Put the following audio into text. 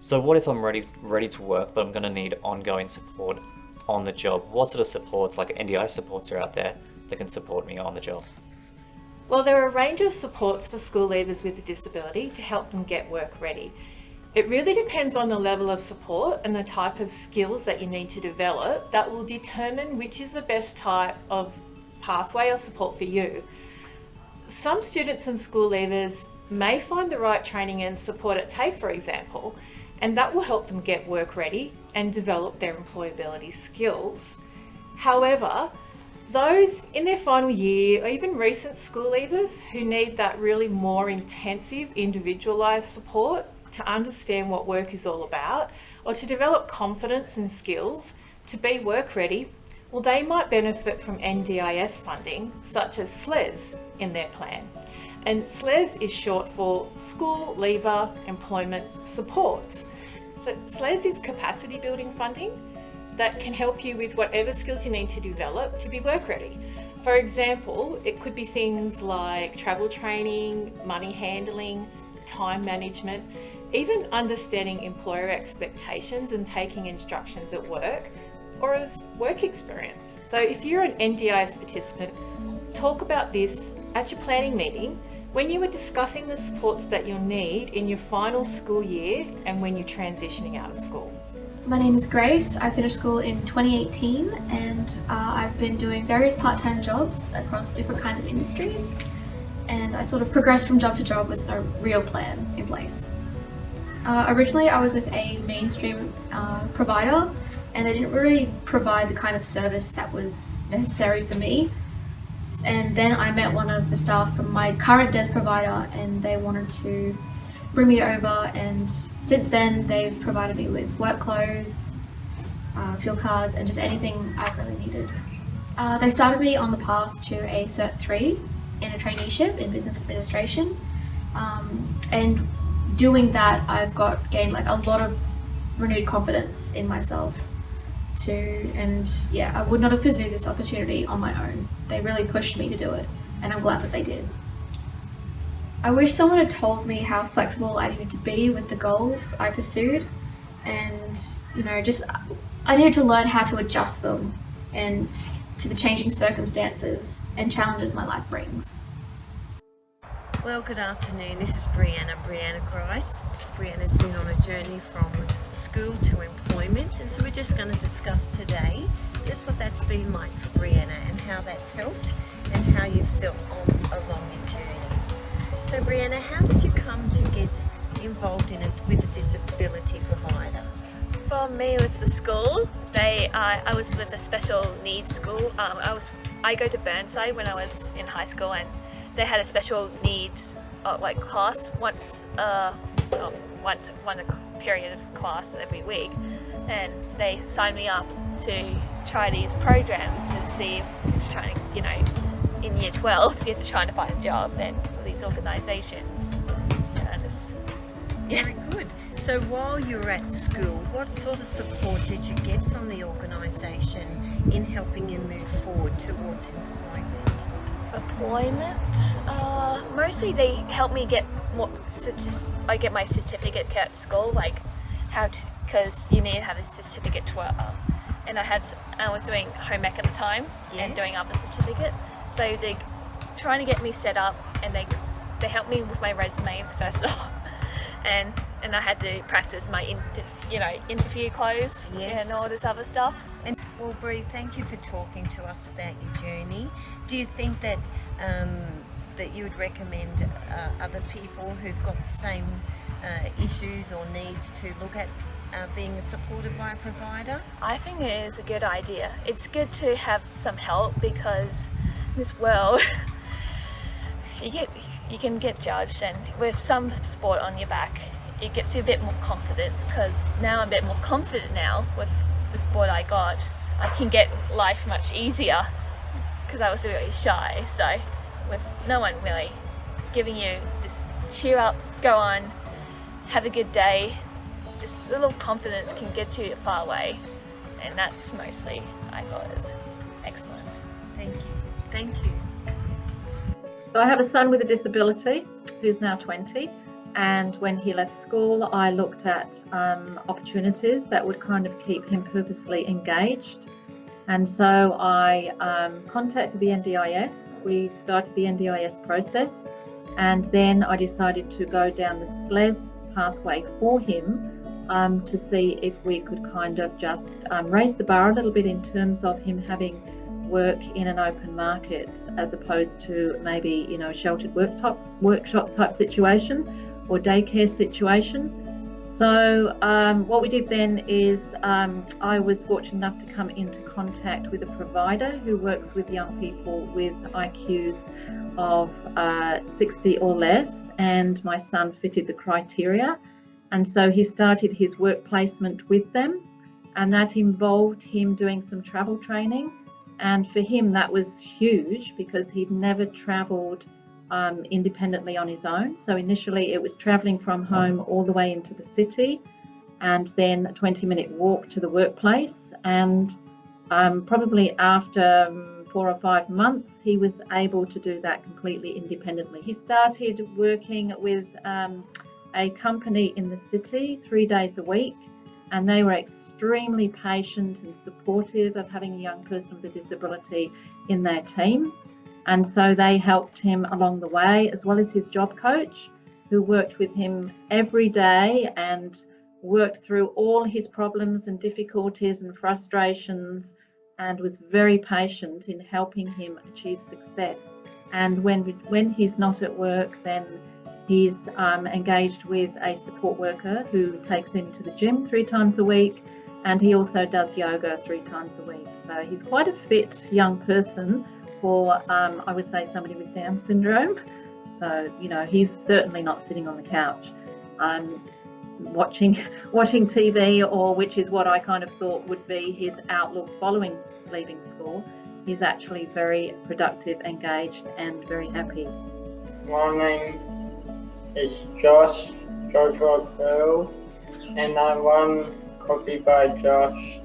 So what if I'm ready to work, but I'm going to need ongoing support on the job? What sort of supports, like NDI supports, are out there that can support me on the job? Well, there are a range of supports for school leavers with a disability to help them get work ready. It really depends on the level of support and the type of skills that you need to develop that will determine which is the best type of pathway or support for you. Some students and school leavers may find the right training and support at TAFE, for example, and that will help them get work ready and develop their employability skills. However, those in their final year or even recent school leavers who need that really more intensive individualised support to understand what work is all about or to develop confidence and skills to be work ready, well, they might benefit from NDIS funding such as SLES in their plan. And SLES is short for School Leaver Employment Supports. So SLES is capacity building funding that can help you with whatever skills you need to develop to be work ready. For example, it could be things like travel training, money handling, time management, even understanding employer expectations and taking instructions at work or as work experience. So if you're an NDIS participant, talk about this at your planning meeting when you are discussing the supports that you'll need in your final school year and when you're transitioning out of school. My name is Grace. I finished school in 2018 and I've been doing various part-time jobs across different kinds of industries, and I sort of progressed from job to job with no real plan in place. Originally I was with a mainstream provider, and they didn't really provide the kind of service that was necessary for me. And then I met one of the staff from my current DES provider and they wanted to bring me over, and since then they've provided me with work clothes, fuel cards, and just anything I've really needed. They started me on the path to a Cert 3 in a traineeship in business administration, and doing that I've gained like a lot of renewed confidence in myself too, and yeah, I would not have pursued this opportunity on my own. They really pushed me to do it, and I'm glad that they did. I wish someone had told me how flexible I needed to be with the goals I pursued, and I needed to learn how to adjust them and to the changing circumstances and challenges my life brings. Well, good afternoon. This is Brianna Grice. Brianna's been on a journey from school to employment, and so we're just going to discuss today just what that's been like for Brianna and how that's helped and how you felt along your journey. So Brianna, how did you come to get involved in it with a disability provider? For me, it was the school. I was with a special needs school. I go to Burnside when I was in high school, and they had a special needs class once a period of class every week, and they signed me up to try these programs to see if it's trying to, in year 12, so you're trying to find a job and for these organisations. And I just, yeah. Very good. So while you were at school, what sort of support did you get from the organisation in helping you move forward towards employment? For employment, mostly they helped me get I get my certificate at school, like because you need to have a certificate and I was doing home ec at the time. Yes. And doing up a certificate, so they trying to get me set up, and they helped me with my resume first off, and I had to practice my interview clothes. Yes. And all this other stuff. And well, Brie, thank you for talking to us about your journey. Do you think that that you would recommend other people who've got the same issues or needs to look at being supported by a provider? I think it is a good idea. It's good to have some help, because in this world you can get judged, and with some sport on your back it gets you a bit more confident, because now I'm a bit more confident now with the sport I got. I can get life much easier, because I was really shy, so with no one really giving you this cheer up, go on, have a good day, this little confidence can get you far away, and that's mostly, I thought, is excellent. Thank you. Thank you. So I have a son with a disability who's now 20, And when he left school, I looked at opportunities that would kind of keep him purposely engaged. And so I contacted the NDIS. We started the NDIS process, and then I decided to go down the SLES pathway for him to see if we could kind of just raise the bar a little bit in terms of him having work in an open market, as opposed to maybe, you know, a sheltered workshop type situation or daycare situation. So what we did then is I was fortunate enough to come into contact with a provider who works with young people with IQs of 60 or less, and my son fitted the criteria. And so he started his work placement with them, and that involved him doing some travel training. And for him, that was huge because he'd never travelled independently on his own. So initially it was travelling from home all the way into the city, and then a 20-minute walk to the workplace. And probably after 4 or 5 months, he was able to do that completely independently. He started working with a company in the city 3 days a week, and they were extremely patient and supportive of having a young person with a disability in their team. And so they helped him along the way, as well as his job coach, who worked with him every day and worked through all his problems and difficulties and frustrations, and was very patient in helping him achieve success. And when he's not at work, then he's engaged with a support worker who takes him to the gym 3 times a week, and he also does yoga 3 times a week. So he's quite a fit young person for, I would say, somebody with Down syndrome. So, you know, he's certainly not sitting on the couch watching TV, or which is what I kind of thought would be his outlook following leaving school. He's actually very productive, engaged, and very happy. My name is Joshua Pearl, and I run Coffee by Josh